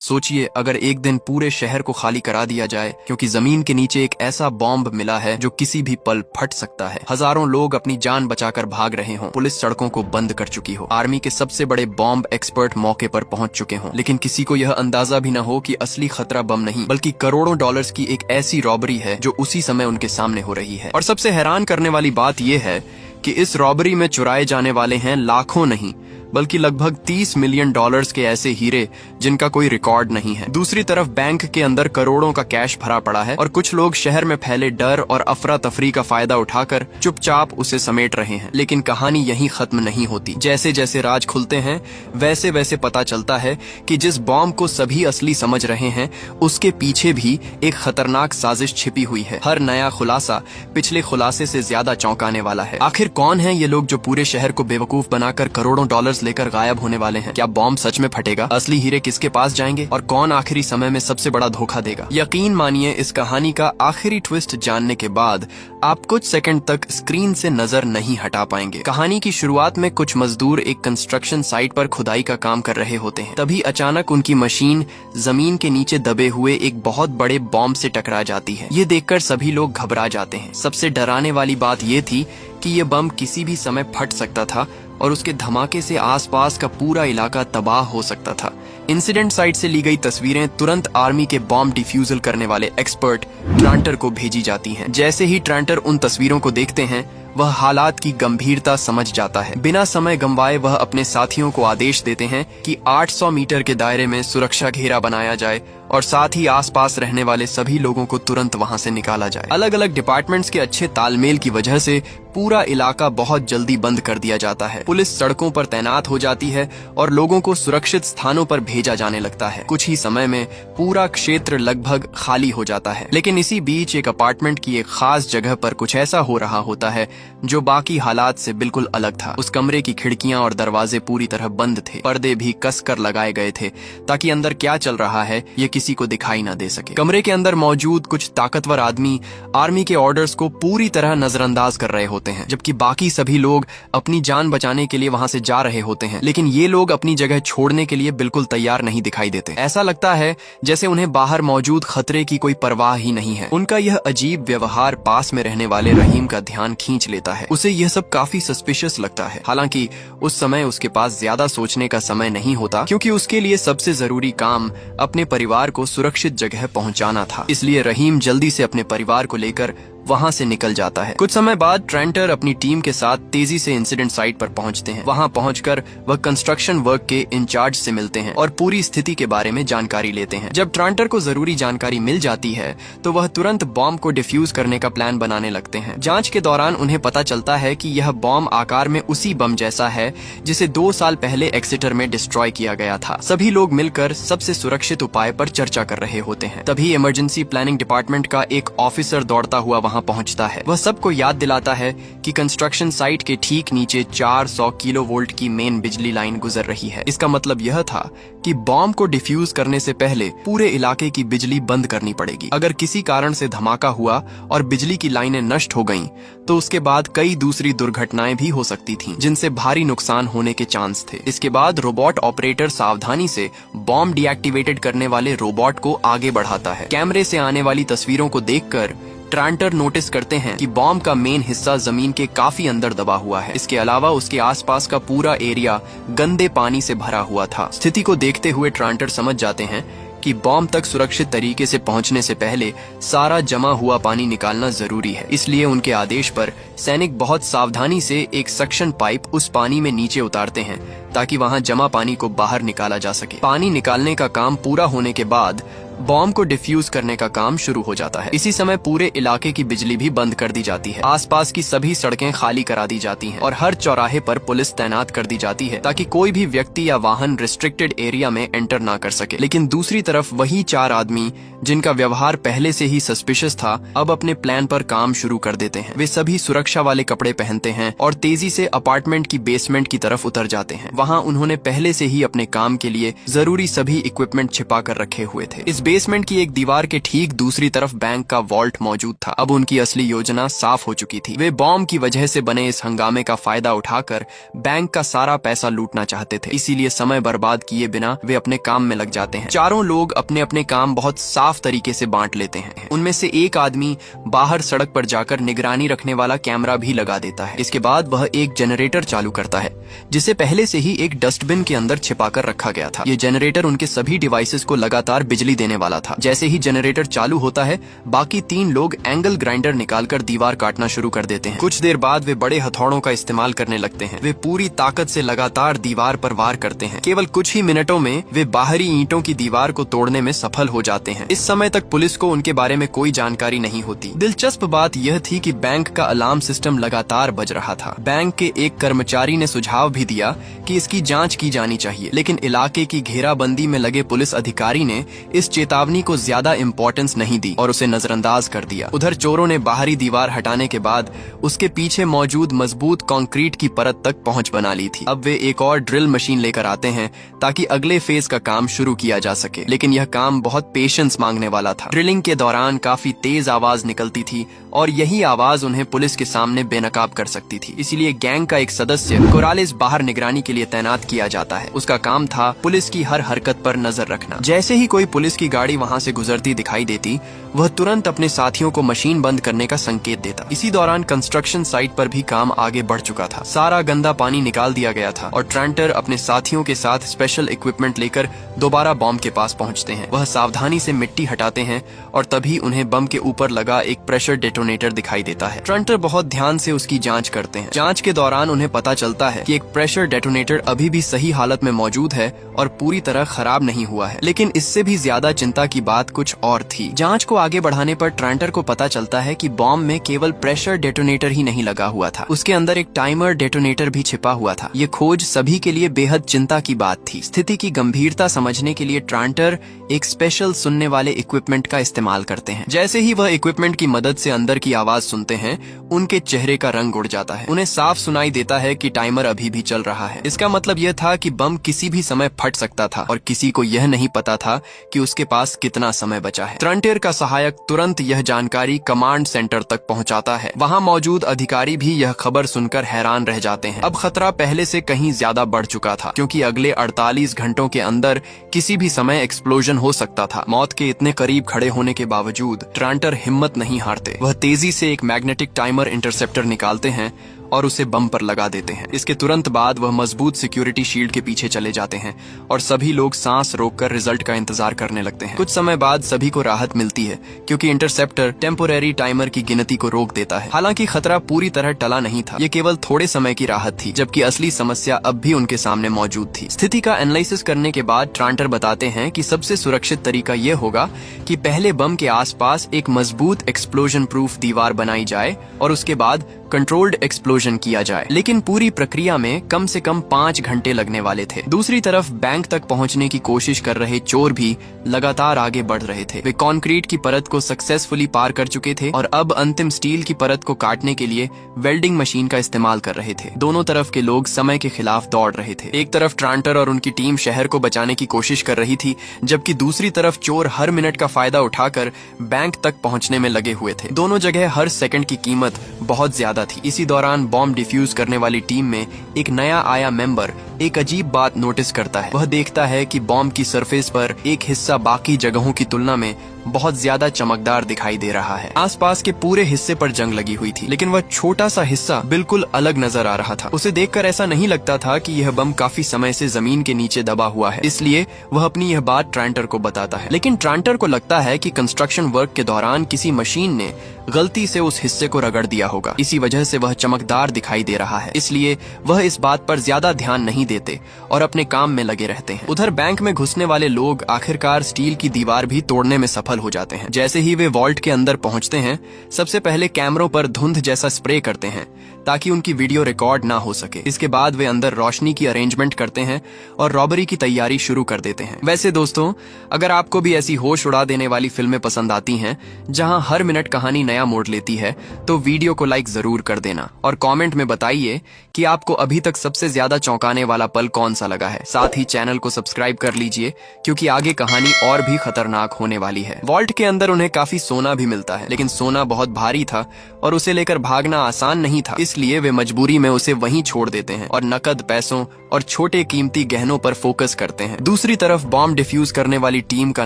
सोचिए अगर एक दिन पूरे शहर को खाली करा दिया जाए क्योंकि जमीन के नीचे एक ऐसा बॉम्ब मिला है जो किसी भी पल फट सकता है। हजारों लोग अपनी जान बचाकर भाग रहे हों, पुलिस सड़कों को बंद कर चुकी हो, आर्मी के सबसे बड़े बॉम्ब एक्सपर्ट मौके पर पहुंच चुके हों, लेकिन किसी को यह अंदाजा भी न हो कि असली खतरा बम नहीं बल्कि करोड़ों डॉलर्स की एक ऐसी रॉबरी है जो उसी समय उनके सामने हो रही है। और सबसे हैरान करने वाली बात यह है कि इस रॉबरी में चुराए जाने वाले हैं लाखों नहीं बल्कि लगभग 30 मिलियन डॉलर्स के ऐसे हीरे जिनका कोई रिकॉर्ड नहीं है। दूसरी तरफ बैंक के अंदर करोड़ों का कैश भरा पड़ा है और कुछ लोग शहर में फैले डर और अफरा तफरी का फायदा उठाकर चुपचाप उसे समेट रहे हैं। लेकिन कहानी यहीं खत्म नहीं होती। जैसे जैसे राज खुलते हैं वैसे वैसे पता चलता है कि जिस बॉम्ब को सभी असली समझ रहे हैं उसके पीछे भी एक खतरनाक साजिश छिपी हुई है। हर नया खुलासा पिछले खुलासे से ज्यादा चौंकाने वाला है। आखिर कौन है ये लोग जो पूरे शहर को बेवकूफ बनाकर करोड़ों डॉलर लेकर गायब होने वाले हैं? क्या बॉम्ब सच में फटेगा? असली हीरे किसके पास जाएंगे? और कौन आखिरी समय में सबसे बड़ा धोखा देगा? यकीन मानिए इस कहानी का आखिरी ट्विस्ट जानने के बाद आप कुछ सेकंड तक स्क्रीन से नजर नहीं हटा पाएंगे। कहानी की शुरुआत में कुछ मजदूर एक कंस्ट्रक्शन साइट पर खुदाई का काम कर रहे होते हैं। तभी अचानक उनकी मशीन जमीन के नीचे दबे हुए एक बहुत बड़े बॉम्ब से टकरा जाती है। ये देखकर सभी लोग घबरा जाते हैं। सबसे डराने वाली बात ये थी कि ये बम किसी भी समय फट सकता था और उसके धमाके से आसपास का पूरा इलाका तबाह हो सकता था। इंसिडेंट साइट से ली गई तस्वीरें तुरंत आर्मी के बॉम्ब डिफ्यूजल करने वाले एक्सपर्ट ट्रांटर को भेजी जाती हैं। जैसे ही ट्रांटर उन तस्वीरों को देखते हैं वह हालात की गंभीरता समझ जाता है। बिना समय गंवाए वह अपने साथियों को आदेश देते हैं कि 800 मीटर के दायरे में सुरक्षा घेरा बनाया जाए और साथ ही आसपास रहने वाले सभी लोगों को तुरंत वहां से निकाला जाए। अलग अलग डिपार्टमेंट्स के अच्छे तालमेल की वजह से पूरा इलाका बहुत जल्दी बंद कर दिया जाता है। पुलिस सड़कों पर तैनात हो जाती है और लोगों को सुरक्षित स्थानों पर भेजा जाने लगता है। कुछ ही समय में पूरा क्षेत्र लगभग खाली हो जाता है। लेकिन इसी बीच एक अपार्टमेंट की एक खास जगह पर कुछ ऐसा हो रहा होता है जो बाकी हालात से बिल्कुल अलग था। उस कमरे की खिड़कियां और दरवाजे पूरी तरह बंद थे। पर्दे भी कसकर लगाए गए थे ताकि अंदर क्या चल रहा है ये किसी को दिखाई ना दे सके। कमरे के अंदर मौजूद कुछ ताकतवर आदमी आर्मी के ऑर्डर्स को पूरी तरह नजरअंदाज कर रहे होते हैं, जबकि बाकी सभी लोग अपनी जान बचाने के लिए वहां से जा रहे होते हैं। लेकिन ये लोग अपनी जगह छोड़ने के लिए बिल्कुल तैयार नहीं दिखाई देते। ऐसा लगता है जैसे उन्हें बाहर मौजूद खतरे की कोई परवाह ही नहीं है। उनका यह अजीब व्यवहार पास में रहने वाले रहीम का ध्यान खींच लेता है। उसे यह सब काफी सस्पिशियस लगता है। हालांकि उस समय उसके पास ज्यादा सोचने का समय नहीं होता क्योंकि उसके लिए सबसे जरूरी काम अपने परिवार को सुरक्षित जगह पहुंचाना था। इसलिए रहीम जल्दी से अपने परिवार को लेकर वहां से निकल जाता है। कुछ समय बाद ट्रेंटर अपनी टीम के साथ तेजी से इंसिडेंट साइट पर पहुंचते हैं। वहां पहुंचकर वह कंस्ट्रक्शन वर्क के इंचार्ज से मिलते हैं और पूरी स्थिति के बारे में जानकारी लेते हैं। जब ट्रेंटर को जरूरी जानकारी मिल जाती है तो वह तुरंत बॉम्ब को डिफ्यूज करने का प्लान बनाने लगते हैं। जांच के दौरान उन्हें पता चलता है कि यह बॉम्ब आकार में उसी बम जैसा है जिसे 2 साल पहले एक्सिटर में डिस्ट्रॉय किया गया था। सभी लोग मिलकर सबसे सुरक्षित उपाय पर चर्चा कर रहे होते हैं। तभी इमरजेंसी प्लानिंग डिपार्टमेंट का एक ऑफिसर दौड़ता हुआ वहां पहुंचता है। वह सबको याद दिलाता है कि कंस्ट्रक्शन साइट के ठीक नीचे 400 किलोवोल्ट की मेन बिजली लाइन गुजर रही है। इसका मतलब यह था कि बॉम्ब को डिफ्यूज करने से पहले पूरे इलाके की बिजली बंद करनी पड़ेगी। अगर किसी कारण से धमाका हुआ और बिजली की लाइनें नष्ट हो गईं, तो उसके बाद कई दूसरी दुर्घटनाएं भी हो सकती थीं, जिनसे भारी नुकसान होने के चांस थे। इसके बाद रोबोट ऑपरेटर सावधानी से बॉम्ब डीएक्टिवेटेड करने वाले रोबोट को आगे बढ़ाता है। कैमरे से आने वाली तस्वीरों को देखकर ट्रांटर नोटिस करते हैं कि बॉम्ब का मेन हिस्सा जमीन के काफी अंदर दबा हुआ है। इसके अलावा उसके आसपास का पूरा एरिया गंदे पानी से भरा हुआ था। स्थिति को देखते हुए ट्रांटर समझ जाते हैं कि बॉम्ब तक सुरक्षित तरीके से पहुंचने से पहले सारा जमा हुआ पानी निकालना जरूरी है। इसलिए उनके आदेश पर सैनिक बहुत सावधानी से एक सक्शन पाइप उस पानी में नीचे उतारते हैं ताकि वहां जमा पानी को बाहर निकाला जा सके। पानी निकालने का काम पूरा होने के बाद बॉम्ब को डिफ्यूज करने का काम शुरू हो जाता है। इसी समय पूरे इलाके की बिजली भी बंद कर दी जाती है। आसपास की सभी सड़कें खाली करा दी जाती हैं और हर चौराहे पर पुलिस तैनात कर दी जाती है ताकि कोई भी व्यक्ति या वाहन रिस्ट्रिक्टेड एरिया में एंटर ना कर सके। लेकिन दूसरी तरफ वही 4 आदमी जिनका व्यवहार पहले से ही सस्पिशियस था अब अपने प्लान पर काम शुरू कर देते हैं। वे सभी सुरक्षा वाले कपड़े पहनते हैं और तेजी से अपार्टमेंट की बेसमेंट की तरफ उतर जाते हैं। वहाँ उन्होंने पहले से ही अपने काम के लिए जरूरी सभी इक्विपमेंट छिपा कर रखे हुए थे। इस बेसमेंट की एक दीवार के ठीक दूसरी तरफ बैंक का वॉल्ट मौजूद था। अब उनकी असली योजना साफ हो चुकी थी। वे बॉम्ब की वजह से बने इस हंगामे का फायदा उठाकर बैंक का सारा पैसा लूटना चाहते थे। इसीलिए समय बर्बाद किए बिना वे अपने काम में लग जाते हैं। चारों लोग अपने अपने काम बहुत साफ तरीके से बांट लेते हैं। उनमें से एक आदमी बाहर सड़क पर जाकर निगरानी रखने वाला कैमरा भी लगा देता है। इसके बाद वह एक जनरेटर चालू करता है, जिसे पहले से ही एक डस्टबिन के अंदर छिपाकर रखा गया था। ये जनरेटर उनके सभी डिवाइसेस को लगातार बिजली देने वाला था। जैसे ही जनरेटर चालू होता है, बाकी 3 लोग एंगल ग्राइंडर निकालकर दीवार काटना शुरू कर देते हैं। कुछ देर बाद वे बड़े हथौड़ों का इस्तेमाल करने लगते हैं। वे पूरी ताकत से लगातार दीवार पर वार करते हैं। केवल कुछ ही मिनटों में वे बाहरी ईंटों की दीवार को तोड़ने में सफल हो जाते हैं। इस समय तक पुलिस को उनके बारे में कोई जानकारी नहीं होती। दिलचस्प बात यह थी कि बैंक का अलार्म सिस्टम लगातार बज रहा था। बैंक के एक कर्मचारी ने सुझाव भी दिया कि इसकी जांच की जानी चाहिए, लेकिन इलाके की घेराबंदी में लगे पुलिस अधिकारी ने इस चेतावनी को ज्यादा इम्पोर्टेंस नहीं दी और उसे नजरअंदाज कर दिया। उधर चोरों ने बाहरी दीवार हटाने के बाद उसके पीछे मौजूद मजबूत कंक्रीट की परत तक पहुंच बना ली थी। अब वे एक और ड्रिल मशीन लेकर आते हैं ताकि अगले फेज का काम शुरू किया जा सके, लेकिन यह काम बहुत पेशेंस मांगने वाला था। ड्रिलिंग के दौरान काफी तेज आवाज निकलती थी और यही आवाज उन्हें पुलिस के सामने बेनकाब कर सकती थी। इसलिए गैंग का एक सदस्य कोरालिस बाहर निगरानी के लिए तैनात किया जाता है। उसका काम था पुलिस की हर हरकत पर नजर रखना। जैसे ही कोई पुलिस की गाड़ी वहां से गुजरती दिखाई देती, वह तुरंत अपने साथियों को मशीन बंद करने का संकेत देता। इसी दौरान कंस्ट्रक्शन साइट पर भी काम आगे बढ़ चुका था। सारा गंदा पानी निकाल दिया गया था और ट्रांटर अपने साथियों के साथ स्पेशल इक्विपमेंट लेकर दोबारा बॉम्ब के पास पहुंचते हैं। वह सावधानी से मिट्टी हटाते हैं और तभी उन्हें बम के ऊपर लगा एक प्रेशर डेटोनेटर दिखाई देता है। ट्रांटर बहुत ध्यान से उसकी जांच करते हैं। जांच के दौरान उन्हें पता चलता है कि एक प्रेशर डेटोनेटर अभी भी सही हालत में मौजूद है और पूरी तरह खराब नहीं हुआ है। लेकिन इससे भी ज्यादा चिंता की बात कुछ और थी। जांच को आगे बढ़ाने पर ट्रांटर को पता चलता है कि बॉम्ब में केवल प्रेशर डेटोनेटर ही नहीं लगा हुआ था, उसके अंदर एक टाइमर डेटोनेटर भी छिपा हुआ था। ये खोज सभी के लिए बेहद चिंता की बात थी। स्थिति की गंभीरता समझने के लिए ट्रांटर एक स्पेशल सुनने वाले इक्विपमेंट का इस्तेमाल करते हैं। जैसे ही वह इक्विपमेंट की मदद से अंदर की आवाज सुनते हैं, उनके चेहरे का रंग उड़ जाता है। उन्हें साफ सुनाई देता है कि टाइमर अभी भी चल रहा है। इसका मतलब यह था कि बम किसी भी समय फट सकता था और किसी को यह नहीं पता था कि उसके पास कितना समय बचा है। ट्रांटर का सहायक तुरंत यह जानकारी कमांड सेंटर तक पहुंचाता है। वहां मौजूद अधिकारी भी यह खबर सुनकर हैरान रह जाते हैं। अब खतरा पहले से कहीं ज्यादा बढ़ चुका था, क्योंकि अगले 48 घंटों के अंदर किसी भी समय एक्सप्लोजन हो सकता था। मौत के इतने करीब खड़े होने के बावजूद ट्रांटर हिम्मत नहीं हारते। वह तेजी से एक मैग्नेटिक टाइमर इंटरसेप्टर निकालते हैं और उसे बम पर लगा देते हैं। इसके तुरंत बाद वह मजबूत सिक्योरिटी शील्ड के पीछे चले जाते हैं और सभी लोग सांस रोककर रिजल्ट का इंतजार करने लगते हैं। कुछ समय बाद सभी को राहत मिलती है, क्योंकि इंटरसेप्टर टेम्पोरेरी टाइमर की गिनती को रोक देता है। हालांकि खतरा पूरी तरह टला नहीं था, ये केवल थोड़े समय की राहत थी, जबकि असली समस्या अब भी उनके सामने मौजूद थी। स्थिति का एनालिसिस करने के बाद ट्रांटर बताते हैं कि सबसे सुरक्षित तरीका यह होगा कि पहले बम के आसपास एक मजबूत एक्सप्लोजन प्रूफ दीवार बनाई जाए और उसके बाद कंट्रोल्ड एक्सप्लोजन किया जाए। लेकिन पूरी प्रक्रिया में कम से कम 5 घंटे लगने वाले थे। दूसरी तरफ बैंक तक पहुंचने की कोशिश कर रहे चोर भी लगातार आगे बढ़ रहे थे। वे कंक्रीट की परत को सक्सेसफुली पार कर चुके थे और अब अंतिम स्टील की परत को काटने के लिए वेल्डिंग मशीन का इस्तेमाल कर रहे थे। दोनों तरफ के लोग समय के खिलाफ दौड़ रहे थे। एक तरफ ट्रांटर और उनकी टीम शहर को बचाने की कोशिश कर रही थी, जबकि दूसरी तरफ चोर हर मिनट का फायदा उठाकर बैंक तक पहुंचने में लगे हुए थे। दोनों जगह हर सेकंड की कीमत बहुत ज्यादा थी। इसी दौरान बॉम्ब डिफ्यूज करने वाली टीम में एक नया आया मेंबर एक अजीब बात नोटिस करता है। वह देखता है कि बॉम्ब की सरफेस पर एक हिस्सा बाकी जगहों की तुलना में बहुत ज्यादा चमकदार दिखाई दे रहा है। आसपास के पूरे हिस्से पर जंग लगी हुई थी, लेकिन वह छोटा सा हिस्सा बिल्कुल अलग नजर आ रहा था। उसे देखकर ऐसा नहीं लगता था कि यह बम काफी समय से जमीन के नीचे दबा हुआ है, इसलिए वह अपनी यह बात ट्रांटर को बताता है। लेकिन ट्रांटर को लगता है कि कंस्ट्रक्शन वर्क के दौरान किसी मशीन ने गलती से उस हिस्से को रगड़ दिया होगा, इसी वजह से वह चमकदार दिखाई दे रहा है। इसलिए वह इस बात पर ज्यादा ध्यान नहीं देते और अपने काम में लगे रहते हैं। उधर बैंक में घुसने वाले लोग आखिरकार स्टील की दीवार भी तोड़ने में सफल बेदखल हो जाते हैं। जैसे ही वे वॉल्ट के अंदर पहुंचते हैं, सबसे पहले कैमरों पर धुंध जैसा स्प्रे करते हैं ताकि उनकी वीडियो रिकॉर्ड ना हो सके। इसके बाद वे अंदर रोशनी की अरेंजमेंट करते हैं और रॉबरी की तैयारी शुरू कर देते हैं। वैसे दोस्तों, अगर आपको भी ऐसी होश उड़ा देने वाली फिल्में पसंद आती हैं जहां हर मिनट कहानी नया मोड़ लेती है, तो वीडियो को लाइक जरूर कर देना और कमेंट में बताइए कि आपको अभी तक सबसे ज्यादा चौंकाने वाला पल कौन सा लगा है। साथ ही चैनल को सब्सक्राइब कर लीजिए क्योंकि आगे कहानी और भी खतरनाक होने वाली है। वॉल्ट के अंदर उन्हें काफी सोना भी मिलता है, लेकिन सोना बहुत भारी था और उसे लेकर भागना आसान नहीं था, इसलिए वे मजबूरी में उसे वहीं छोड़ देते हैं और नकद पैसों और छोटे कीमती गहनों पर फोकस करते हैं। दूसरी तरफ बॉम्ब डिफ्यूज करने वाली टीम का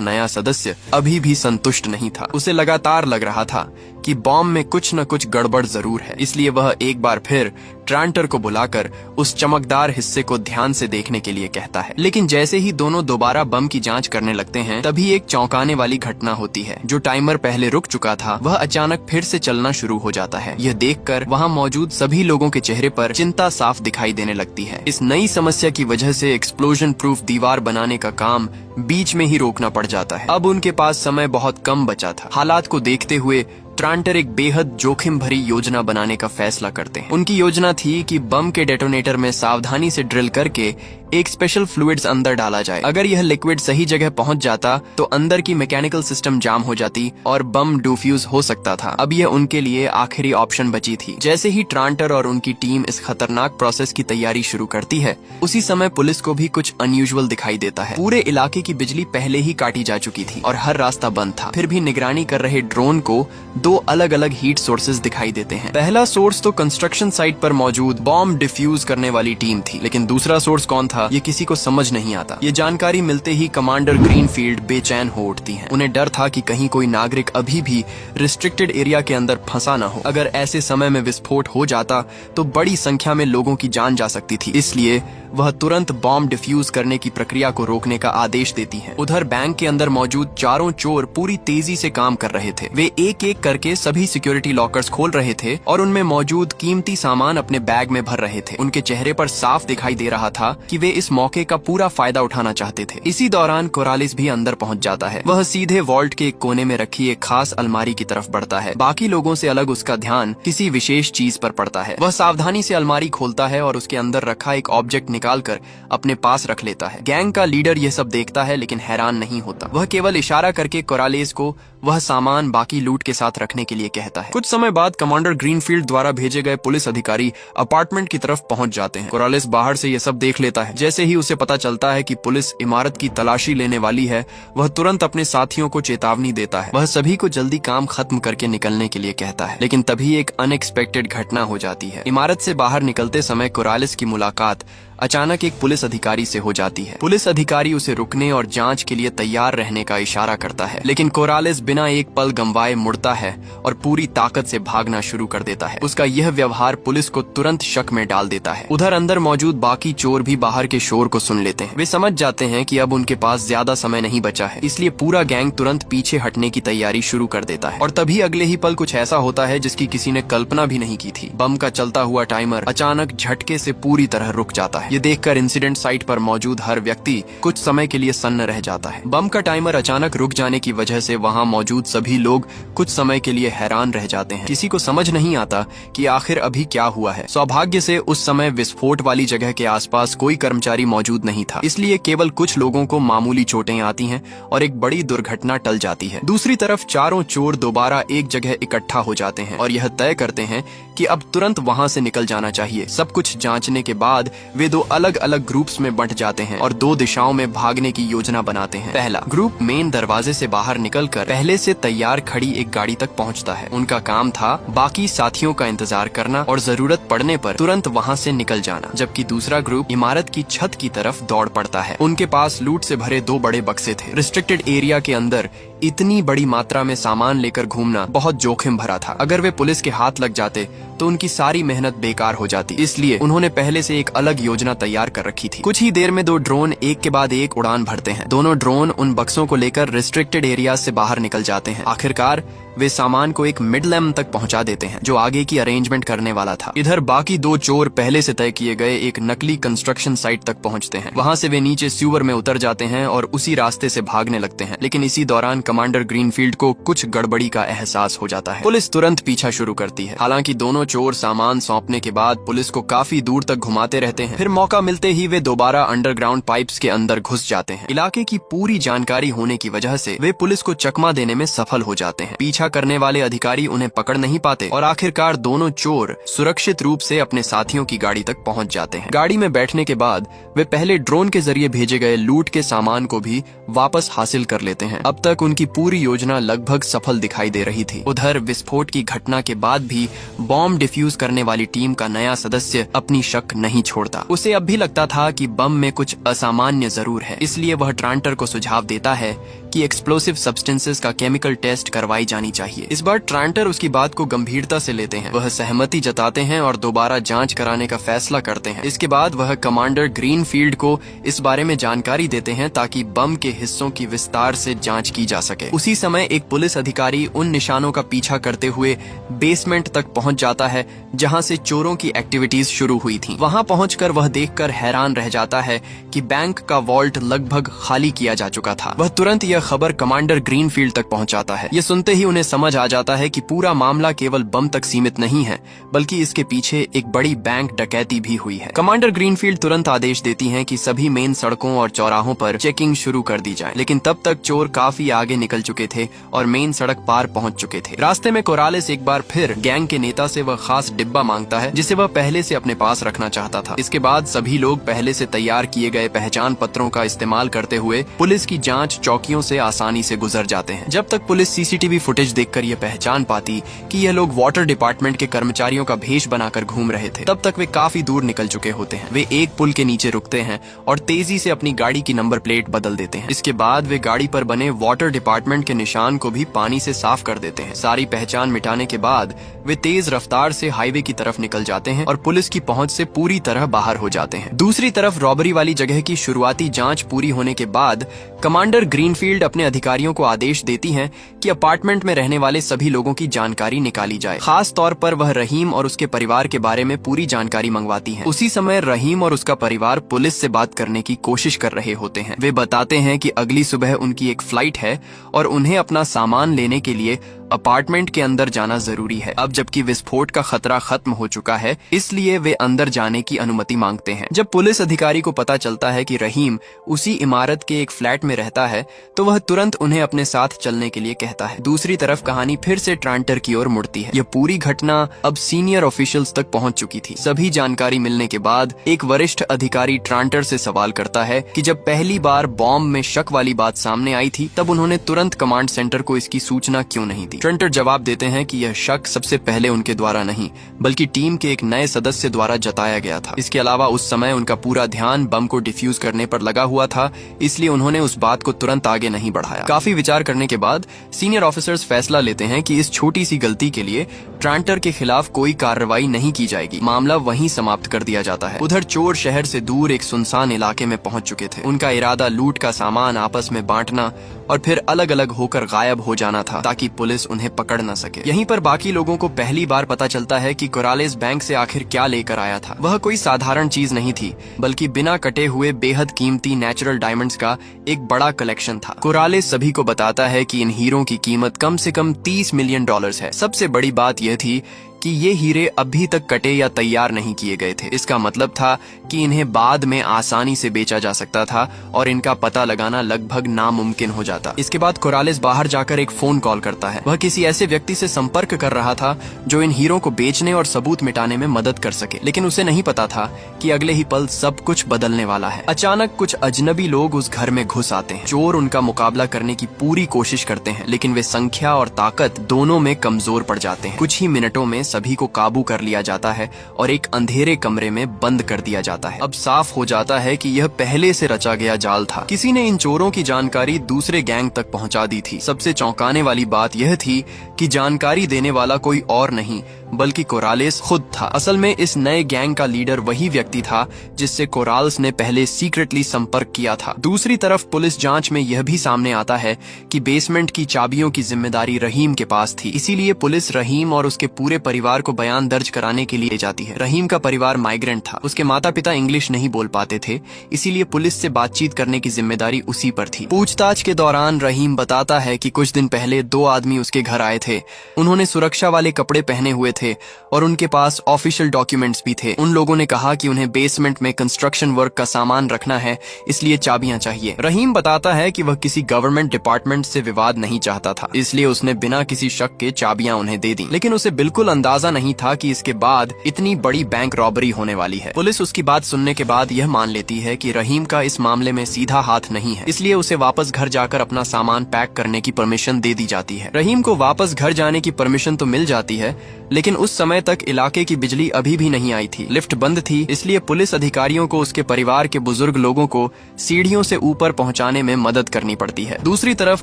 नया सदस्य अभी भी संतुष्ट नहीं था। उसे लगातार लग रहा था कि बॉम्ब में कुछ न कुछ गड़बड़ जरूर है, इसलिए वह एक बार फिर ट्रांटर को बुलाकर उस चमकदार हिस्से को ध्यान से देखने के लिए कहता है। लेकिन जैसे ही दोनों दोबारा बम की जांच करने लगते हैं, तभी एक चौंकाने वाली घटना होती है। जो टाइमर पहले रुक चुका था, वह अचानक फिर से चलना शुरू हो जाता है। यह देखकर वहां मौजूद सभी लोगों के चेहरे पर चिंता साफ दिखाई देने लगती है। इस नई समस्या की वजह से एक्सप्लोजन प्रूफ दीवार बनाने का काम बीच में ही रोकना पड़ जाता है। अब उनके पास समय बहुत कम बचा था। हालात को देखते हुए ट्रांटर एक बेहद जोखिम भरी योजना बनाने का फैसला करते हैं। उनकी योजना थी कि बम के डेटोनेटर में सावधानी से ड्रिल करके एक स्पेशल फ्लूइड्स अंदर डाला जाए। अगर यह लिक्विड सही जगह पहुंच जाता तो अंदर की मैकेनिकल सिस्टम जाम हो जाती और बम डिफ्यूज हो सकता था। अब यह उनके लिए आखिरी ऑप्शन बची थी। जैसे ही ट्रांटर और उनकी टीम इस खतरनाक प्रोसेस की तैयारी शुरू करती है, उसी समय पुलिस को भी कुछ अनयूजुअल दिखाई देता है। पूरे इलाके की बिजली पहले ही काटी जा चुकी थी और हर रास्ता बंद था। फिर भी निगरानी कर रहे ड्रोन को दो अलग अलग हीट सोर्सेज दिखाई देते हैं। पहला सोर्स तो कंस्ट्रक्शन साइट पर मौजूद बॉम्ब डिफ्यूज करने वाली टीम थी, लेकिन दूसरा सोर्स कौन था ये किसी को समझ नहीं आता। ये जानकारी मिलते ही कमांडर ग्रीनफील्ड बेचैन हो उठती हैं। उन्हें डर था कि कहीं कोई नागरिक अभी भी रिस्ट्रिक्टेड एरिया के अंदर फंसा न हो। अगर ऐसे समय में विस्फोट हो जाता तो बड़ी संख्या में लोगों की जान जा सकती थी, इसलिए वह तुरंत बॉम्ब डिफ्यूज करने की प्रक्रिया को रोकने का आदेश देती है। उधर बैंक के अंदर मौजूद चारों चोर पूरी तेजी से काम कर रहे थे। वे एक एक करके सभी सिक्योरिटी लॉकर्स खोल रहे थे और उनमें मौजूद कीमती सामान अपने बैग में भर रहे थे। उनके चेहरे पर साफ दिखाई दे रहा था कि वे इस मौके का पूरा फायदा उठाना चाहते थे। इसी दौरान कोरालिस भी अंदर पहुंच जाता है। वह सीधे वॉल्ट के एक कोने में रखी एक खास अलमारी की तरफ बढ़ता है। बाकी लोगों से अलग उसका ध्यान किसी विशेष चीज पर पड़ता है। वह सावधानी से अलमारी खोलता है और उसके अंदर रखा एक ऑब्जेक्ट निकालकर अपने पास रख लेता है। गैंग का लीडर यह सब देखता है लेकिन हैरान नहीं होता। वह केवल इशारा करके कोरालिस को वह सामान बाकी लूट के साथ रखने के लिए कहता है। कुछ समय बाद कमांडर ग्रीनफील्ड द्वारा भेजे गए पुलिस अधिकारी अपार्टमेंट की तरफ पहुंच जाते हैं। कोरालिस बाहर से यह सब देख लेता है। जैसे ही उसे पता चलता है कि पुलिस इमारत की तलाशी लेने वाली है, वह तुरंत अपने साथियों को चेतावनी देता है। वह सभी को जल्दी काम खत्म करके निकलने के लिए कहता है, लेकिन तभी एक अनएक्सपेक्टेड घटना हो जाती है। इमारत से बाहर निकलते समय कोरालिस की मुलाकात अचानक एक पुलिस अधिकारी से हो जाती है। पुलिस अधिकारी उसे रुकने और जांच के लिए तैयार रहने का इशारा करता है, लेकिन कोरालिस बिना एक पल गंवाए मुड़ता है और पूरी ताकत से भागना शुरू कर देता है। उसका यह व्यवहार पुलिस को तुरंत शक में डाल देता है। उधर अंदर मौजूद बाकी चोर भी बाहर के शोर को सुन लेते हैं। वे समझ जाते हैं कि अब उनके पास ज्यादा समय नहीं बचा है, इसलिए पूरा गैंग तुरंत पीछे हटने की तैयारी शुरू कर देता है। और तभी अगले ही पल कुछ ऐसा होता है जिसकी किसी ने कल्पना भी नहीं की थी। बम का चलता हुआ टाइमर अचानक झटके से पूरी तरह रुक जाता है। ये देखकर इंसिडेंट साइट पर मौजूद हर व्यक्ति कुछ समय के लिए सन्न रह जाता है। बम का टाइमर अचानक रुक जाने की वजह से वहां मौजूद सभी लोग कुछ समय के लिए हैरान रह जाते हैं। किसी को समझ नहीं आता कि आखिर अभी क्या हुआ है। सौभाग्य से उस समय विस्फोट वाली जगह के आसपास कोई कर्मचारी मौजूद नहीं था, इसलिए केवल कुछ लोगों को मामूली चोटें आती हैं और एक बड़ी दुर्घटना टल जाती है। दूसरी तरफ चारों चोर दोबारा एक जगह इकट्ठा हो जाते हैं और यह तय करते हैं कि अब तुरंत वहां से निकल जाना चाहिए। सब कुछ जांचने के बाद वे दो अलग अलग ग्रुप्स में बंट जाते हैं और दो दिशाओं में भागने की योजना बनाते हैं। पहला ग्रुप मेन दरवाजे से बाहर निकलकर पहले से तैयार खड़ी एक गाड़ी तक पहुंचता है। उनका काम था बाकी साथियों का इंतजार करना और जरूरत पड़ने पर तुरंत वहां से निकल जाना, जबकि दूसरा ग्रुप इमारत की छत की तरफ दौड़ पड़ता है। उनके पास लूट से भरे दो बड़े बक्से थे। रिस्ट्रिक्टेड एरिया के अंदर इतनी बड़ी मात्रा में सामान लेकर घूमना बहुत जोखिम भरा था। अगर वे पुलिस के हाथ लग जाते तो उनकी सारी मेहनत बेकार हो जाती, इसलिए उन्होंने पहले से एक अलग योजना तैयार कर रखी थी। कुछ ही देर में दो ड्रोन एक के बाद एक उड़ान भरते हैं। दोनों ड्रोन उन बक्सों को लेकर रिस्ट्रिक्टेड एरिया से बाहर निकल जाते हैं। आखिरकार वे सामान को एक मिडलैम तक पहुंचा देते हैं जो आगे की अरेंजमेंट करने वाला था। इधर बाकी दो चोर पहले से तय किए गए एक नकली कंस्ट्रक्शन साइट तक पहुंचते हैं। वहां से वे नीचे सीवर में उतर जाते हैं और उसी रास्ते से भागने लगते हैं, लेकिन इसी दौरान कमांडर ग्रीनफील्ड को कुछ गड़बड़ी का एहसास हो जाता है। पुलिस तुरंत पीछा शुरू करती है। हालांकि दोनों चोर सामान सौंपने के बाद पुलिस को काफी दूर तक घुमाते रहते हैं। फिर मौका मिलते ही वे दोबारा अंडरग्राउंड पाइप्स के अंदर घुस जाते हैं। इलाके की पूरी जानकारी होने की वजह से वे पुलिस को चकमा देने में सफल हो जाते हैं। पीछा करने वाले अधिकारी उन्हें पकड़ नहीं पाते और आखिरकार दोनों चोर सुरक्षित रूप से अपने साथियों की गाड़ी तक पहुंच जाते हैं। गाड़ी में बैठने के बाद वे पहले ड्रोन के जरिए भेजे गए लूट के सामान को भी वापस हासिल कर लेते हैं। अब तक उनकी पूरी योजना लगभग सफल दिखाई दे रही थी। उधर विस्फोट की घटना के बाद भी बॉम्ब डिफ्यूज करने वाली टीम का नया सदस्य अपनी शक नहीं छोड़ता। उसे अब भी लगता था कि बम में कुछ असामान्य जरूर है, इसलिए वह ट्रांटर को सुझाव देता है कि एक्सप्लोसिव सब्सटेंसेस का केमिकल टेस्ट करवाई जानी चाहिए। इस बार ट्रांटर उसकी बात को गंभीरता से लेते हैं। वह सहमति जताते हैं और दोबारा जांच कराने का फैसला करते हैं। इसके बाद वह कमांडर ग्रीनफील्ड को इस बारे में जानकारी देते हैं ताकि बम के हिस्सों की विस्तार से जांच की जा सके। उसी समय एक पुलिस अधिकारी उन निशानों का पीछा करते हुए बेसमेंट तक पहुंच जाता है जहां से चोरों की एक्टिविटीज शुरू हुई थी। वहां पहुंचकर वह देखकर हैरान रह जाता है कि बैंक का वॉल्ट लगभग खाली किया जा चुका था। वह तुरंत यह खबर कमांडर ग्रीनफील्ड तक पहुंचाता है। ये सुनते ही उन्हें समझ आ जाता है कि पूरा मामला केवल बम तक सीमित नहीं है, बल्कि इसके पीछे एक बड़ी बैंक डकैती भी हुई है। कमांडर ग्रीनफील्ड तुरंत आदेश देती हैं कि सभी मेन सड़कों और चौराहों पर चेकिंग शुरू कर दी जाए, लेकिन तब तक चोर काफी आगे निकल चुके थे और मेन सड़क पार पहुंच चुके थे। रास्ते में कोरालेस एक बार फिर गैंग के नेता से वह खास डिब्बा मांगता है जिसे वह पहले से अपने पास रखना चाहता था। इसके बाद सभी लोग पहले से तैयार किए गए पहचान पत्रों का इस्तेमाल करते हुए पुलिस की जांच चौकियों से आसानी से गुजर जाते हैं। जब तक पुलिस सीसीटीवी फुटेज देखकर यह पहचान पाती कि यह लोग वाटर डिपार्टमेंट के कर्मचारियों का भेष बनाकर घूम रहे थे, तब तक वे काफी दूर निकल चुके होते हैं। वे एक पुल के नीचे रुकते हैं और तेजी से अपनी गाड़ी की नंबर प्लेट बदल देते हैं। इसके बाद वे गाड़ी पर बने वाटर डिपार्टमेंट के निशान को भी पानी से साफ कर देते हैं। सारी पहचान मिटाने के बाद वे तेज रफ्तार से हाईवे की तरफ निकल जाते हैं और पुलिस की पहुंच से पूरी तरह बाहर हो जाते हैं। दूसरी तरफ रॉबरी वाली जगह की शुरुआती जांच पूरी होने के बाद कमांडर ग्रीनफील्ड अपने अधिकारियों को आदेश देती हैं कि अपार्टमेंट में रहने वाले सभी लोगों की जानकारी निकाली जाए। खास तौर पर वह रहीम और उसके परिवार के बारे में पूरी जानकारी मंगवाती हैं। उसी समय रहीम और उसका परिवार पुलिस से बात करने की कोशिश कर रहे होते हैं। वे बताते हैं कि अगली सुबह उनकी एक फ्लाइट है और उन्हें अपना सामान लेने के लिए अपार्टमेंट के अंदर जाना जरूरी है। अब जबकि विस्फोट का खतरा खत्म हो चुका है, इसलिए वे अंदर जाने की अनुमति मांगते हैं। जब पुलिस अधिकारी को पता चलता है कि रहीम उसी इमारत के एक फ्लैट में रहता है, तो वह तुरंत उन्हें अपने साथ चलने के लिए कहता है। दूसरी तरफ कहानी फिर से ट्रांटर की ओर मुड़ती है। यह पूरी घटना अब सीनियर ऑफिशियल्स तक पहुंच चुकी थी। सभी जानकारी मिलने के बाद एक वरिष्ठ अधिकारी ट्रांटर से सवाल करता है कि जब पहली बार बॉम्ब में शक वाली बात सामने आई थी, तब उन्होंने तुरंत कमांड सेंटर को इसकी सूचना क्यों नहीं दी। ट्रांटर जवाब देते हैं कि यह शक सबसे पहले उनके द्वारा नहीं, बल्कि टीम के एक नए सदस्य द्वारा जताया गया था। इसके अलावा उस समय उनका पूरा ध्यान बम को डिफ्यूज करने पर लगा हुआ था, इसलिए उन्होंने उस बात को तुरंत आगे नहीं बढ़ाया। काफी विचार करने के बाद सीनियर ऑफिसर्स फैसला लेते हैं कि इस छोटी सी गलती के लिए ट्रांटर के खिलाफ कोई कार्रवाई नहीं की जाएगी। मामला वहीं समाप्त कर दिया जाता है। उधर चोर शहर से दूर एक सुनसान इलाके में पहुंच चुके थे। उनका इरादा लूट का सामान आपस में बांटना और फिर अलग अलग होकर गायब हो जाना था ताकि पुलिस उन्हें पकड़ न सके। यहीं पर बाकी लोगों को पहली बार पता चलता है कि कोरालेस बैंक से आखिर क्या लेकर आया था। वह कोई साधारण चीज नहीं थी, बल्कि बिना कटे हुए बेहद कीमती नेचुरल डायमंड्स का एक बड़ा कलेक्शन था। कोरालेस सभी को बताता है कि इन हीरों की कीमत कम से कम $30 मिलियन है। सबसे बड़ी बात यह थी कि ये हीरे अभी तक कटे या तैयार नहीं किए गए थे। इसका मतलब था कि इन्हें बाद में आसानी से बेचा जा सकता था और इनका पता लगाना लगभग नामुमकिन हो जाता। इसके बाद कोरालेस बाहर जाकर एक फोन कॉल करता है। वह किसी ऐसे व्यक्ति से संपर्क कर रहा था जो इन हीरों को बेचने और सबूत मिटाने में मदद कर सके, लेकिन उसे नहीं पता था कि अगले ही पल सब कुछ बदलने वाला है। अचानक कुछ अजनबी लोग उस घर में घुस आते हैं। चोर उनका मुकाबला करने की पूरी कोशिश करते हैं, लेकिन वे संख्या और ताकत दोनों में कमजोर पड़ जाते हैं। कुछ ही मिनटों में सभी को काबू कर लिया जाता है और एक अंधेरे कमरे में बंद कर दिया जाता है। अब साफ हो जाता है कि यह पहले से रचा गया जाल था। किसी ने इन चोरों की जानकारी दूसरे गैंग तक पहुंचा दी थी। सबसे चौंकाने वाली बात यह थी कि जानकारी देने वाला कोई और नहीं बल्कि कोरालेस खुद था। असल में इस नए गैंग का लीडर वही व्यक्ति था जिससे कोराल्स ने पहले सीक्रेटली संपर्क किया था। दूसरी तरफ पुलिस जांच में यह भी सामने आता है कि बेसमेंट की चाबियों की जिम्मेदारी रहीम के पास थी। इसीलिए पुलिस रहीम और उसके पूरे परिवार को बयान दर्ज कराने के लिए जाती है। रहीम का परिवार माइग्रेंट था, उसके माता पिता इंग्लिश नहीं बोल पाते थे, इसीलिए पुलिस से बातचीत करने की जिम्मेदारी उसी पर थी। पूछताछ के दौरान रहीम बताता है कि कुछ दिन पहले 2 आदमी उसके घर आए थे। उन्होंने सुरक्षा वाले कपड़े पहने हुए थे और उनके पास ऑफिशियल डॉक्यूमेंट्स भी थे। उन लोगों ने कहा कि उन्हें बेसमेंट में कंस्ट्रक्शन वर्क का सामान रखना है, इसलिए चाबियां चाहिए। रहीम बताता है कि वह किसी गवर्नमेंट डिपार्टमेंट से विवाद नहीं चाहता था, इसलिए उसने बिना किसी शक के चाबियां उन्हें दे दी। लेकिन उसे बिल्कुल अंदाजा नहीं था कि इसके बाद इतनी बड़ी बैंक रॉबरी होने वाली है। पुलिस उसकी बात सुनने के बाद यह मान लेती है कि रहीम का इस मामले में सीधा हाथ नहीं है, इसलिए उसे वापस घर जाकर अपना सामान पैक करने की परमिशन दे दी जाती है। रहीम को वापस घर जाने की परमिशन तो मिल जाती है, लेकिन उस समय तक इलाके की बिजली अभी भी नहीं आई थी, लिफ्ट बंद थी, इसलिए पुलिस अधिकारियों को उसके परिवार के बुजुर्ग लोगों को सीढ़ियों से ऊपर पहुंचाने में मदद करनी पड़ती है। दूसरी तरफ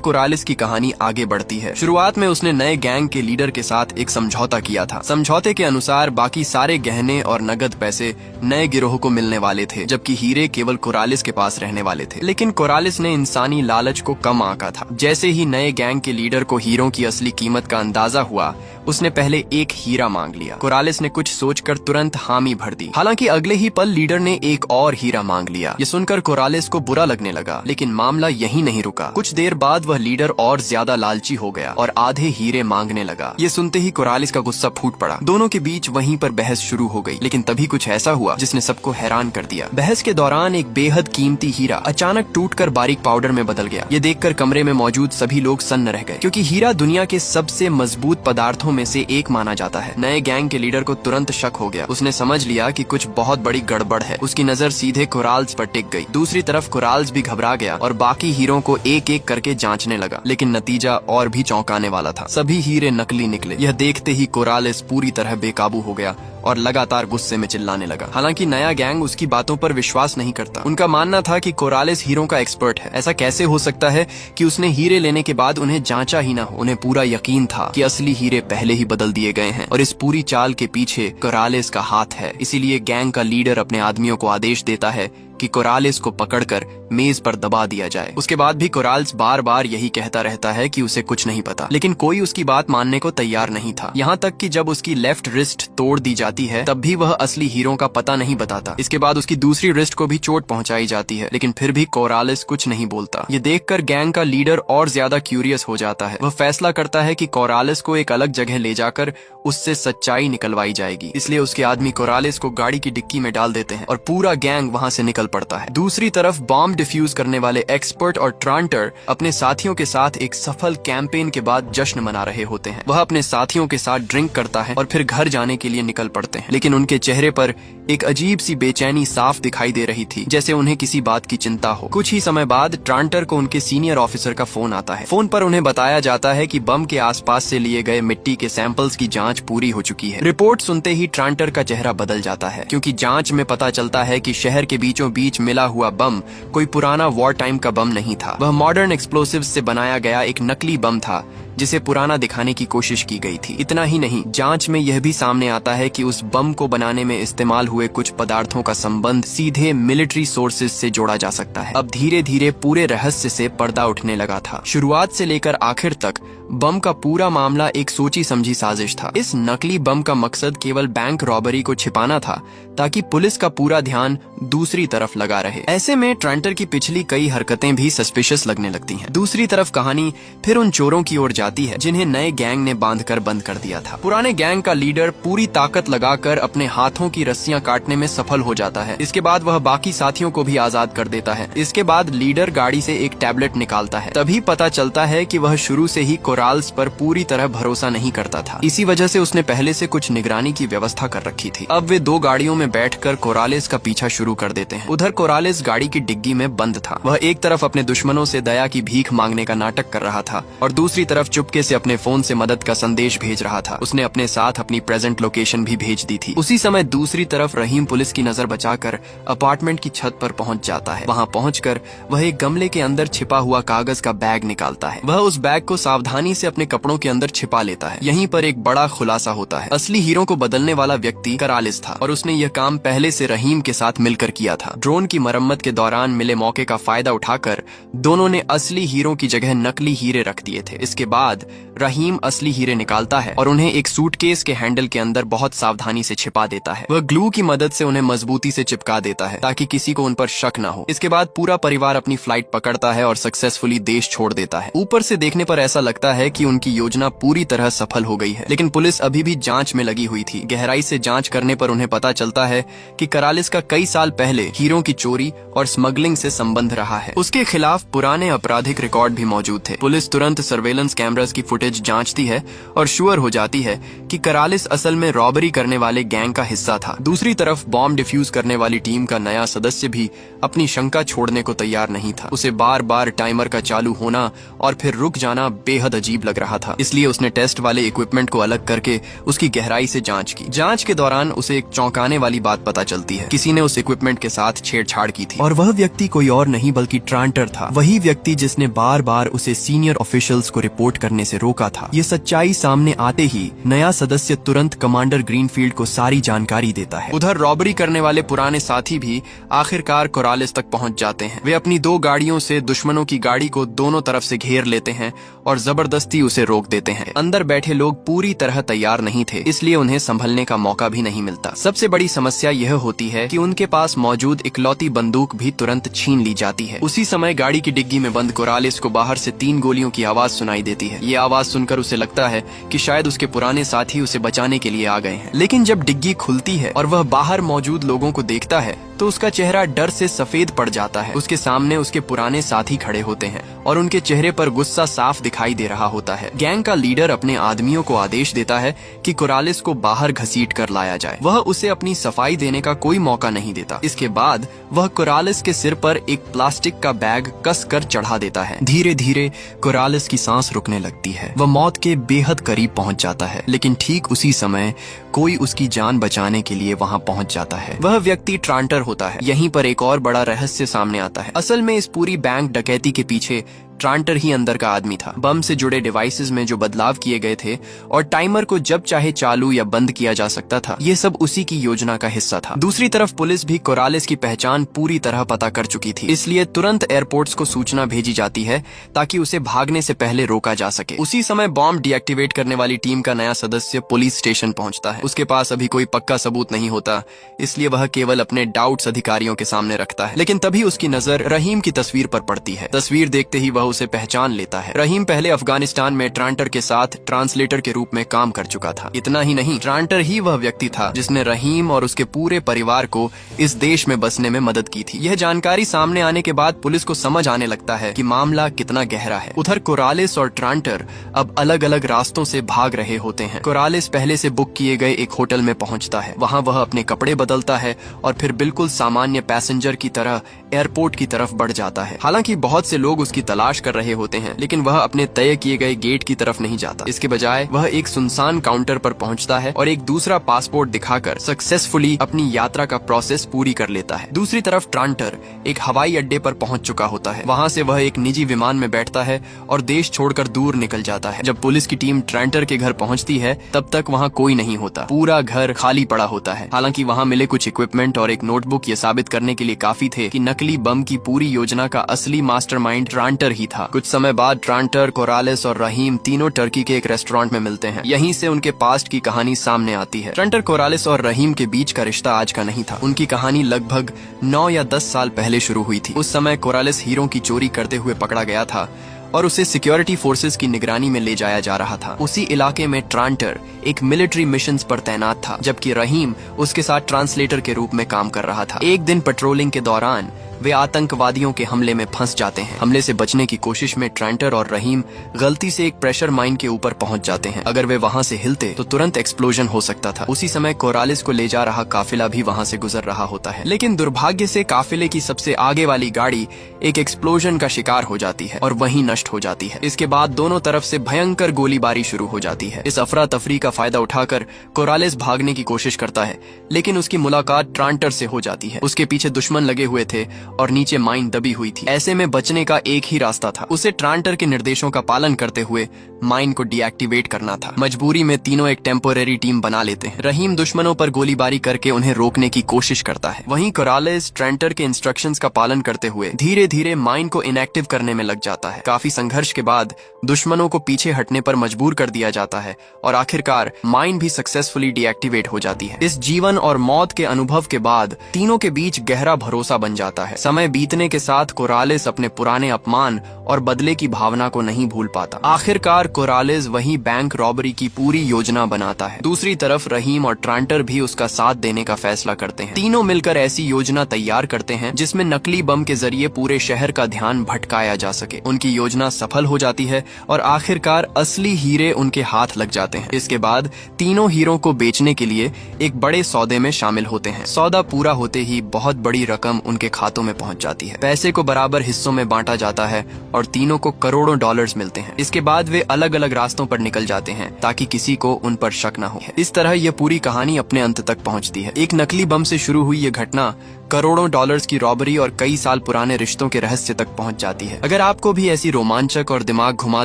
कोरालिस की कहानी आगे बढ़ती है। शुरुआत में उसने नए गैंग के लीडर के साथ एक समझौता किया था। समझौते के अनुसार बाकी सारे गहने और नगद पैसे नए गिरोह को मिलने वाले थे, जबकि हीरे केवल कोरालिस के पास रहने वाले थे। लेकिन कोरालिस ने इंसानी लालच को कम आंका था। जैसे ही नए गैंग के लीडर को हीरों की असली कीमत का अंदाजा हुआ, उसने पहले एक हीरा मांग लिया। कोरालिस ने कुछ सोचकर तुरंत हामी भर दी। हालांकि अगले ही पल लीडर ने एक और हीरा मांग लिया। ये सुनकर कोरालिस को बुरा लगने लगा, लेकिन मामला यहीं नहीं रुका। कुछ देर बाद वह लीडर और ज्यादा लालची हो गया और आधे हीरे मांगने लगा। ये सुनते ही कोरालिस का गुस्सा फूट पड़ा। दोनों के बीच वहीं पर बहस शुरू हो गई। लेकिन तभी कुछ ऐसा हुआ जिसने सबको हैरान कर दिया। बहस के दौरान एक बेहद कीमती हीरा अचानक टूटकर बारीक पाउडर में बदल गया। ये देखकर कमरे में मौजूद सभी लोग सन्न रह गए, क्योंकि हीरा दुनिया के सबसे मजबूत पदार्थों में से एक माना जाता है। नए गैंग के लीडर को तुरंत शक हो गया। उसने समझ लिया कि कुछ बहुत बड़ी गड़बड़ है। उसकी नजर सीधे कोराल्स पर टिक गई। दूसरी तरफ कोराल्स भी घबरा गया और बाकी हीरों को एक एक करके जांचने लगा। लेकिन नतीजा और भी चौंकाने वाला था। सभी हीरे नकली निकले। यह देखते ही कोरालिस पूरी तरह बेकाबू हो गया और लगातार गुस्से में चिल्लाने लगा। हालांकि नया गैंग उसकी बातों पर विश्वास नहीं करता। उनका मानना था कि कोरालिस हीरों का एक्सपर्ट है। ऐसा कैसे हो सकता है कि उसने हीरे लेने के बाद उन्हें जांचा ही ना हो। उन्हें पूरा यकीन था कि असली हीरे पहले ही बदल दिए गए हैं और इस पूरी चाल के पीछे कोरालिस का हाथ है। इसीलिए गैंग का लीडर अपने आदमियों को आदेश देता है कि कोरालिस को पकड़कर मेज पर दबा दिया जाए। उसके बाद भी कोरालिस बार बार यही कहता रहता है कि उसे कुछ नहीं पता, लेकिन कोई उसकी बात मानने को तैयार नहीं था। यहाँ तक कि जब उसकी लेफ्ट रिस्ट तोड़ दी जाती है, तब भी वह असली हीरो का पता नहीं बताता। इसके बाद उसकी दूसरी रिस्ट को भी चोट पहुंचाई जाती है, लेकिन फिर भी कोरालिस कुछ नहीं बोलता। ये देखकर गैंग का लीडर और ज्यादा क्यूरियस हो जाता है। वह फैसला करता है कि कोरालिस को एक अलग जगह ले जाकर उससे सच्चाई निकलवाई जाएगी। इसलिए उसके आदमी कोरालिस को गाड़ी की डिक्की में डाल देते हैं और पूरा गैंग वहाँ से निकल पड़ता है। दूसरी तरफ बॉम्ब डिफ्यूज करने वाले एक्सपर्ट और ट्रांटर अपने साथियों के साथ एक सफल कैंपेन के बाद जश्न मना रहे होते हैं। वह अपने साथियों के साथ ड्रिंक करता है और फिर घर जाने के लिए निकल पड़ते हैं। लेकिन उनके चेहरे पर एक अजीब सी बेचैनी साफ दिखाई दे रही थी, जैसे उन्हें किसी बात की चिंता हो। कुछ ही समय बाद ट्रांटर को उनके सीनियर ऑफिसर का फोन आता है। फोन पर उन्हें बताया जाता है कि बम के आसपास से लिए गए मिट्टी के सैंपल्स की जांच पूरी हो चुकी है। रिपोर्ट सुनते ही ट्रांटर का चेहरा बदल जाता है, क्योंकि जांच में पता चलता है कि शहर के बीचों बीच मिला हुआ बम कोई पुराना वॉर टाइम का बम नहीं था। वह मॉडर्न एक्सप्लोसिव्स से बनाया गया एक नकली बम था, जिसे पुराना दिखाने की कोशिश की गई थी। इतना ही नहीं, जांच में यह भी सामने आता है कि उस बम को बनाने में इस्तेमाल हुए कुछ पदार्थों का संबंध सीधे मिलिट्री सोर्सेज से जोड़ा जा सकता है। अब धीरे धीरे पूरे रहस्य से पर्दा उठने लगा था। शुरुआत से लेकर आखिर तक बम का पूरा मामला एक सोची समझी साजिश था। इस नकली बम का मकसद केवल बैंक रॉबरी को छिपाना था, ताकि पुलिस का पूरा ध्यान दूसरी तरफ लगा रहे। ऐसे में ट्रांटर की पिछली कई हरकतें भी सस्पिशियस लगने लगती हैं। दूसरी तरफ कहानी फिर उन चोरों की ओर जाती है जिन्हें नए गैंग ने बांधकर बंद कर दिया था। पुराने गैंग का लीडर पूरी ताकत लगाकर अपने हाथों की रस्सियां काटने में सफल हो जाता है। इसके बाद वह बाकी साथियों को भी आजाद कर देता है। इसके बाद लीडर गाड़ी से एक टैबलेट निकालता है। तभी पता चलता है कि वह शुरू से ही कोराल्स पर पूरी तरह भरोसा नहीं करता था। इसी वजह से उसने पहले से कुछ निगरानी की व्यवस्था कर रखी थी। अब वे 2 गाड़ियों में बैठकर कोरालिस का पीछा शुरू कर देते हैं। उधर कोरालिस गाड़ी की डिग्गी में बंद था। वह एक तरफ अपने दुश्मनों से दया की भीख मांगने का नाटक कर रहा था और दूसरी तरफ चुपके से अपने फोन से मदद का संदेश भेज रहा था। उसने अपने साथ अपनी प्रेजेंट लोकेशन भी भेज दी थी। उसी समय दूसरी तरफ रहीम पुलिस की नजर बचाकर अपार्टमेंट की छत पर पहुंच जाता है। वहां पहुंचकर वह एक गमले के अंदर छिपा हुआ कागज का बैग निकालता है। वह उस बैग को सावधानी से अपने कपड़ों के अंदर छिपा लेता है। यहीं पर एक बड़ा खुलासा होता है। असली हीरो को बदलने वाला व्यक्ति करालिस था और उसने यह काम पहले से रहीम के साथ मिलकर किया था। ड्रोन की मरम्मत के दौरान मिले मौके का फायदा उठाकर दोनों ने असली हीरो की जगह नकली हीरे रख दिए थे। इसके बाद रहीम असली हीरे निकालता है और उन्हें एक सूटकेस के हैंडल के अंदर बहुत सावधानी से छिपा देता है। वह ग्लू की मदद से उन्हें मजबूती से चिपका देता है ताकि किसी को उन पर शक न हो। इसके बाद पूरा परिवार अपनी फ्लाइट पकड़ता है और सक्सेसफुली देश छोड़ देता है। ऊपर से देखने पर ऐसा लगता है कि उनकी योजना पूरी तरह सफल हो गई है, लेकिन पुलिस अभी भी जांच में लगी हुई थी। गहराई से जांच करने पर उन्हें पता चलता है कि करालिस का कई साल पहले हीरो की चोरी और स्मगलिंग से संबंध रहा है। उसके खिलाफ पुराने आपराधिक रिकॉर्ड भी मौजूद थे। पुलिस तुरंत सर्वेलेंस कैमरास की फुटेज जांचती है और श्योर हो जाती है कि करालिस असल में रॉबरी करने वाले गैंग का हिस्सा था। दूसरी तरफ बॉम्ब डिफ्यूज करने वाली टीम का नया सदस्य भी अपनी शंका छोड़ने को तैयार नहीं था। उसे बार बार टाइमर का चालू होना और फिर रुक जाना बेहद अजीब लग रहा था। इसलिए उसने टेस्ट वाले इक्विपमेंट को अलग करके उसकी गहराई से जांच की। जांच के दौरान उसे एक चौंकाने वाली बात पता चलती है। किसी ने उस इक्विपमेंट के साथ छेड़छाड़ की थी और वह व्यक्ति कोई और नहीं बल्कि ट्रांटर था। वही व्यक्ति जिसने बार बार उसे सीनियर ऑफिशियल्स को रिपोर्ट करने से रोका था। ये सच्चाई सामने आते ही नया सदस्य तुरंत कमांडर ग्रीनफील्ड को सारी जानकारी देता है। उधर रॉबरी करने वाले पुराने साथी भी आखिरकार कोरालिस तक पहुंच जाते हैं। वे अपनी 2 गाड़ियों से दुश्मनों की गाड़ी को दोनों तरफ से घेर लेते हैं और जबरदस्ती उसे रोक देते हैं। अंदर बैठे लोग पूरी तरह तैयार नहीं थे, इसलिए उन्हें संभलने का मौका भी नहीं मिलता। सबसे बड़ी समस्या यह होती है कि उनके पास मौजूद इकलौती बंदूक भी तुरंत छीन ली जाती है। उसी समय गाड़ी की डिग्गी में बंद कोरालिस को बाहर से 3 गोलियों की आवाज सुनाई देती है। ये आवाज सुनकर उसे लगता है कि शायद उसके पुराने साथी उसे बचाने के लिए आ गए हैं। लेकिन जब डिग्गी खुलती है और वह बाहर मौजूद लोगों को देखता है तो उसका चेहरा डर से सफेद पड़ जाता है। उसके सामने उसके पुराने साथी खड़े होते हैं और उनके चेहरे पर गुस्सा साफ दिखाई दे रहा होता है। गैंग का लीडर अपने आदमियों को आदेश देता है कि कोरालिस को बाहर घसीट कर लाया जाए। वह उसे अपनी सफाई देने का कोई मौका नहीं देता। इसके बाद वह कोरालिस के सिर पर एक प्लास्टिक का बैग कस कर चढ़ा देता है। धीरे धीरे कोरालिस की सांस रुकने लगती है। वह मौत के बेहद करीब पहुंच जाता है, लेकिन ठीक उसी समय कोई उसकी जान बचाने के लिए वहां पहुंच जाता है। वह व्यक्ति ट्रांटर होता है। यहीं पर एक और बड़ा रहस्य सामने आता है। असल में इस पूरी बैंक डकैती के पीछे ट्रांटर ही अंदर का आदमी था। बम से जुड़े डिवाइसेस में जो बदलाव किए गए थे और टाइमर को जब चाहे चालू या बंद किया जा सकता था, ये सब उसी की योजना का हिस्सा था। दूसरी तरफ पुलिस भी कोरालिस की पहचान पूरी तरह पता कर चुकी थी, इसलिए तुरंत एयरपोर्ट्स को सूचना भेजी जाती है ताकि उसे भागने से पहले रोका जा सके। उसी समय बॉम्ब डीएक्टिवेट करने वाली टीम का नया सदस्य पुलिस स्टेशन पहुंचता है। उसके पास अभी कोई पक्का सबूत नहीं होता, इसलिए वह केवल अपने डाउट्स अधिकारियों के सामने रखता है। लेकिन तभी उसकी नजर रहीम की तस्वीर पर पड़ती है। तस्वीर देखते ही वह उसे पहचान लेता है। रहीम पहले अफगानिस्तान में ट्रांटर के साथ ट्रांसलेटर के रूप में काम कर चुका था। इतना ही नहीं, ट्रांटर ही वह व्यक्ति था जिसने रहीम और उसके पूरे परिवार को इस देश में बसने में मदद की थी। यह जानकारी सामने आने के बाद पुलिस को समझ आने लगता है कि मामला कितना गहरा है। उधर कोरालिस और ट्रांटर अब अलग अलग रास्तों से भाग रहे होते हैं। कोरालिस पहले से बुक किए गए एक होटल में पहुंचता है। वहां वह अपने कपड़े बदलता है और फिर बिल्कुल सामान्य पैसेंजर की तरह एयरपोर्ट की तरफ बढ़ जाता है। हालांकि बहुत से लोग उसकी तलाश कर रहे होते हैं, लेकिन वह अपने तय किए गए गेट की तरफ नहीं जाता। इसके बजाय वह एक सुनसान काउंटर पर पहुंचता है और एक दूसरा पासपोर्ट दिखाकर सक्सेसफुली अपनी यात्रा का प्रोसेस पूरी कर लेता है। दूसरी तरफ ट्रांटर एक हवाई अड्डे पर पहुंच चुका होता है। वहां से वह एक निजी विमान में बैठता है और देश छोड़कर दूर निकल जाता है। जब पुलिस की टीम ट्रांटर के घर पहुंचती है तब तक वहां कोई नहीं होता। पूरा घर खाली पड़ा होता है। हालांकि वहां मिले कुछ इक्विपमेंट और एक नोटबुक ये साबित करने के लिए काफी थे कि नकली बम की पूरी योजना का असली मास्टरमाइंड ट्रांटर ही था। कुछ समय बाद ट्रांटर, कोरालिस और रहीम तीनों टर्की के एक रेस्टोरेंट में मिलते हैं। यहीं से उनके पास्ट की कहानी सामने आती है। ट्रांटर, कोरालिस और रहीम के बीच का रिश्ता आज का नहीं था। उनकी कहानी लगभग 9 या 10 साल पहले शुरू हुई थी। उस समय कोरालिस हीरो की चोरी करते हुए पकड़ा गया था और उसे सिक्योरिटी फोर्सेस की निगरानी में ले जाया जा रहा था। उसी इलाके में ट्रांटर एक मिलिट्री मिशंस पर तैनात था, जबकि रहीम उसके साथ ट्रांसलेटर के रूप में काम कर रहा था। एक दिन पेट्रोलिंग के दौरान वे आतंकवादियों के हमले में फंस जाते हैं। हमले से बचने की कोशिश में ट्रेंटर और रहीम गलती से एक प्रेशर माइन के ऊपर पहुंच जाते हैं। अगर वे वहां से हिलते तो तुरंत एक्सप्लोजन हो सकता था। उसी समय कोरालिस को ले जा रहा काफिला भी वहां से गुजर रहा होता है, लेकिन दुर्भाग्य से काफिले की सबसे आगे वाली गाड़ी एक एक्सप्लोजन का शिकार हो जाती है और वहीं नष्ट हो जाती है। इसके बाद दोनों तरफ से भयंकर गोलीबारी शुरू हो जाती है। इस अफरा तफरी का फायदा उठाकर कोरालिस भागने की कोशिश करता है, लेकिन उसकी मुलाकात ट्रांटर से हो जाती है। उसके पीछे दुश्मन लगे हुए थे और नीचे माइन दबी हुई थी। ऐसे में बचने का एक ही रास्ता था, उसे ट्रांटर के निर्देशों का पालन करते हुए माइन को डीएक्टिवेट करना था। मजबूरी में तीनों एक टेम्पोरेरी टीम बना लेते हैं। रहीम दुश्मनों पर गोलीबारी करके उन्हें रोकने की कोशिश करता है। वहीं कोरालिस ट्रेंटर के इंस्ट्रक्शंस का पालन करते हुए धीरे धीरे माइन को इनएक्टिव करने में लग जाता है। काफी संघर्ष के बाद दुश्मनों को पीछे हटने पर मजबूर कर दिया जाता है और आखिरकार माइन भी सक्सेसफुली डीएक्टिवेट हो जाती है। इस जीवन और मौत के अनुभव के बाद तीनों के बीच गहरा भरोसा बन जाता है। समय बीतने के साथ कोरालिस अपने पुराने अपमान और बदले की भावना को नहीं भूल पाता। आखिरकार कोरालिस वही बैंक रॉबरी की पूरी योजना बनाता है। दूसरी तरफ रहीम और ट्रांटर भी उसका साथ देने का फैसला करते हैं। तीनों मिलकर ऐसी योजना तैयार करते हैं जिसमें नकली बम के जरिए पूरे शहर का ध्यान भटकाया जा सके। उनकी योजना सफल हो जाती है और आखिरकार असली हीरे उनके हाथ लग जाते हैं। इसके बाद तीनों हीरो को बेचने के लिए एक बड़े सौदे में शामिल होते हैं। सौदा पूरा होते ही बहुत बड़ी रकम उनके खातों में पहुंच जाती है। पैसे को बराबर हिस्सों में बांटा जाता है और तीनों को करोड़ों डॉलर्स मिलते हैं। इसके बाद वे अलग अलग रास्तों पर निकल जाते हैं ताकि किसी को उन पर शक न हो। इस तरह यह पूरी कहानी अपने अंत तक पहुंचती है। एक नकली बम से शुरू हुई ये घटना करोड़ों डॉलर्स की रॉबरी और कई साल पुराने रिश्तों के रहस्य तक पहुंच जाती है। अगर आपको भी ऐसी रोमांचक और दिमाग घुमा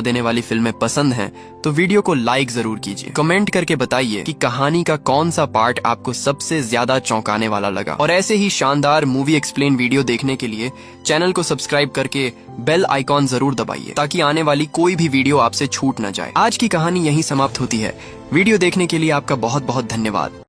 देने वाली फिल्में पसंद हैं, तो वीडियो को लाइक जरूर कीजिए। कमेंट करके बताइए कि कहानी का कौन सा पार्ट आपको सबसे ज्यादा चौंकाने वाला लगा। और ऐसे ही शानदार मूवी एक्सप्लेन वीडियो देखने के लिए चैनल को सब्सक्राइब करके बेल आइकॉन जरूर दबाइए ताकि आने वाली कोई भी वीडियो आपसे छूट न जाए। आज की कहानी यहीं समाप्त होती है। वीडियो देखने के लिए आपका बहुत बहुत धन्यवाद।